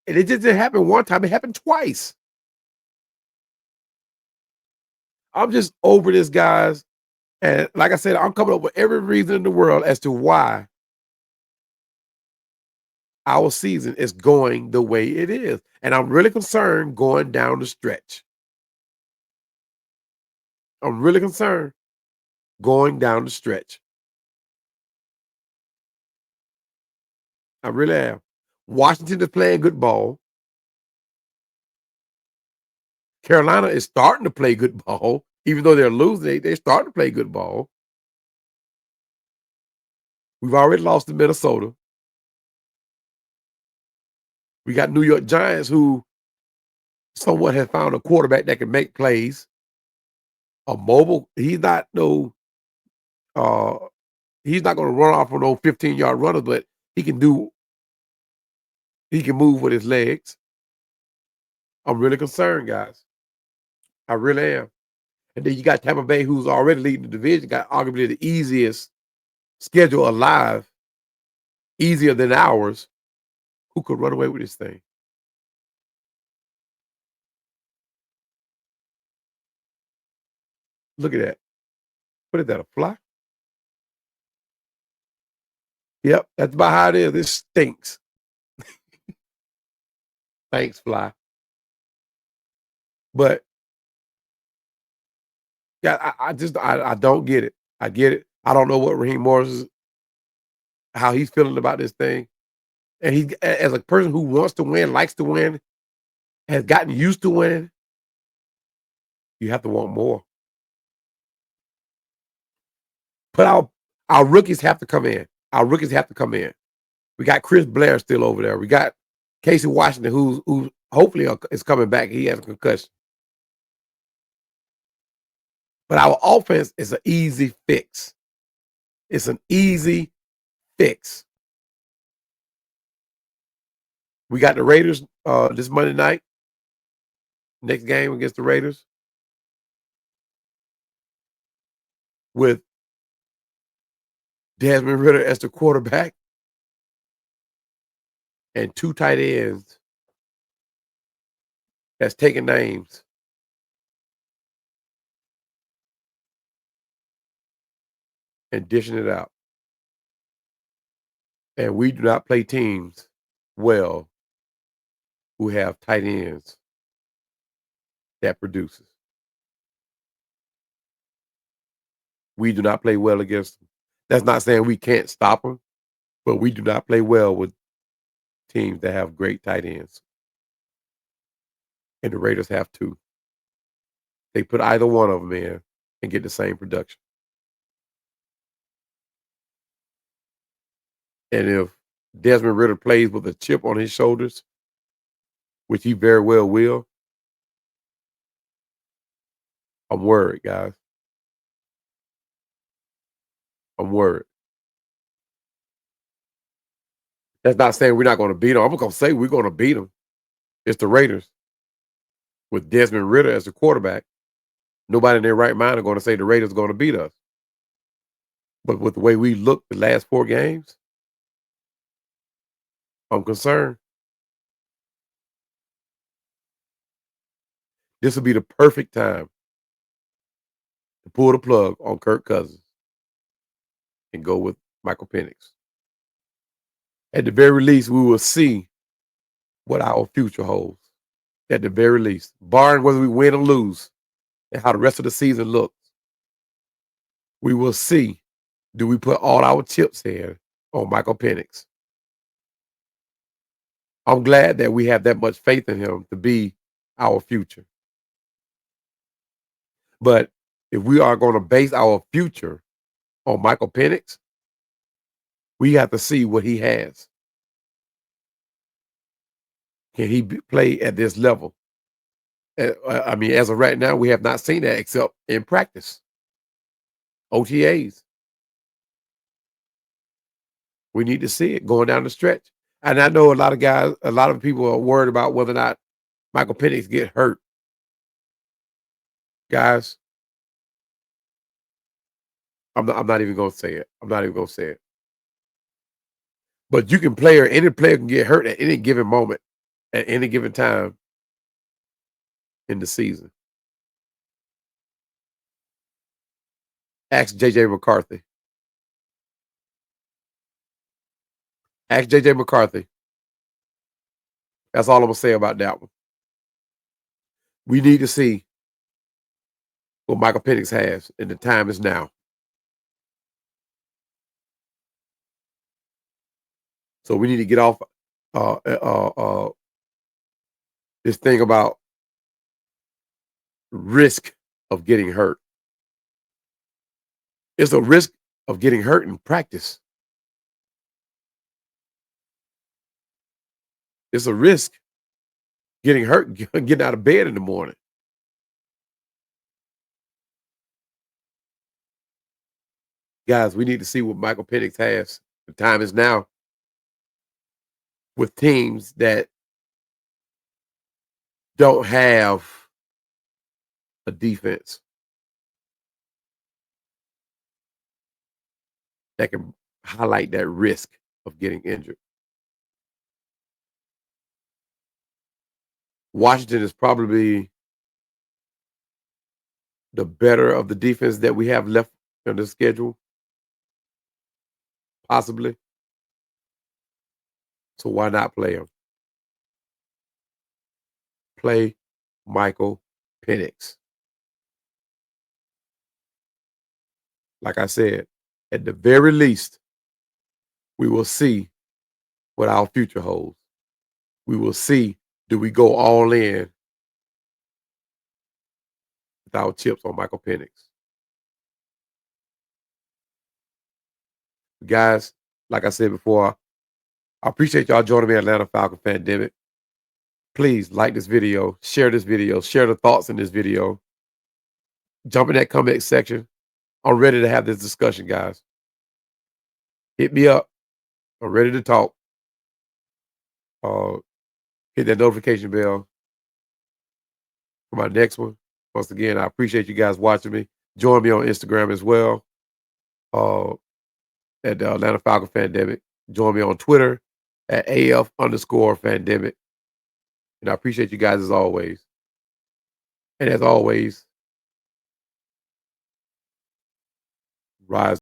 it just didn't happen one time, it happened twice. I'm just over this, guys. And like I said, I'm coming up with every reason in the world as to why our season is going the way it is. And I'm really concerned going down the stretch. I'm really concerned going down the stretch. I really am. Washington is playing good ball. Carolina is starting to play good ball. Even though they're losing, they're starting to play good ball. We've already lost to Minnesota. We got New York Giants, who somewhat have found a quarterback that can make plays. A mobile. He's not going to run off on those 15-yard runners, but he can move with his legs. I'm really concerned, guys. I really am. And then you got Tampa Bay, who's already leading the division, got arguably the easiest schedule alive, easier than ours. Who could run away with this thing? Look at that. What is that, a fly? Yep, that's about how it is. This stinks. Thanks, fly. But yeah, I don't get it. I get it. I don't know what Raheem Morris how he's feeling about this thing. And he, as a person who wants to win, likes to win, has gotten used to winning, you have to want more. But our rookies have to come in. Our rookies have to come in. We got Chris Blair still over there. We got Casey Washington, who hopefully is coming back. He has a concussion. But our offense is an easy fix. It's an easy fix. We got the Raiders this Monday night. Next game against the Raiders. With Desmond Ridder as the quarterback and two tight ends that's taking names. And dishing it out. And we do not play teams well who have tight ends that produces. We do not play well against them. That's not saying we can't stop them, but we do not play well with teams that have great tight ends. and the Raiders have 2. They put either one of them in and get the same production. And if Desmond Ritter plays with a chip on his shoulders, which he very well will, I'm worried, guys. I'm worried. That's not saying we're not going to beat them. I'm going to say we're going to beat them. It's the Raiders with Desmond Ritter as the quarterback. Nobody in their right mind are going to say the Raiders are going to beat us. But with the way we look the last 4 games, I'm concerned. This will be the perfect time to pull the plug on Kirk Cousins and go with Michael Penix. At the very least, we will see what our future holds. At the very least, barring whether we win or lose and how the rest of the season looks, we will see, do we put all our chips in on Michael Penix? I'm glad that we have that much faith in him to be our future. But if we are going to base our future on Michael Penix, we have to see what he has. Can he play at this level? I mean, as of right now, we have not seen that except in practice, OTAs. We need to see it going down the stretch. And I know a lot of people are worried about whether or not Michael Penix get hurt. Guys, I'm not even going to say it. I'm not even going to say it. But any player can get hurt at any given moment, at any given time in the season. Ask J.J. McCarthy. Ask J.J. McCarthy. That's all I'm going to say about that one. We need to see what Michael Penix has, and the time is now. So we need to get off this thing about risk of getting hurt. It's a risk of getting hurt in practice. It's a risk getting hurt, getting out of bed in the morning. Guys, we need to see what Michael Penix has. The time is now with teams that don't have a defense that can highlight that risk of getting injured. Washington is probably the better of the defense that we have left on the schedule, possibly. So why not play him? Play Michael Penix. Like I said, at the very least, we will see what our future holds. We will see, do we go all in with our chips on Michael Penix? Guys, like I said before, I appreciate y'all joining me at Atlanta Falcons Pandemic. Please like this video, share the thoughts in this video. Jump in that comment section. I'm ready to have this discussion, guys. Hit me up. I'm ready to talk. Hit that notification bell for my next one. Once again, I appreciate you guys watching me. Join me on Instagram as well at the Atlanta Falcon Pandemic. Join me on Twitter at AF_Pandemic. And I appreciate you guys as always. And as always, rise.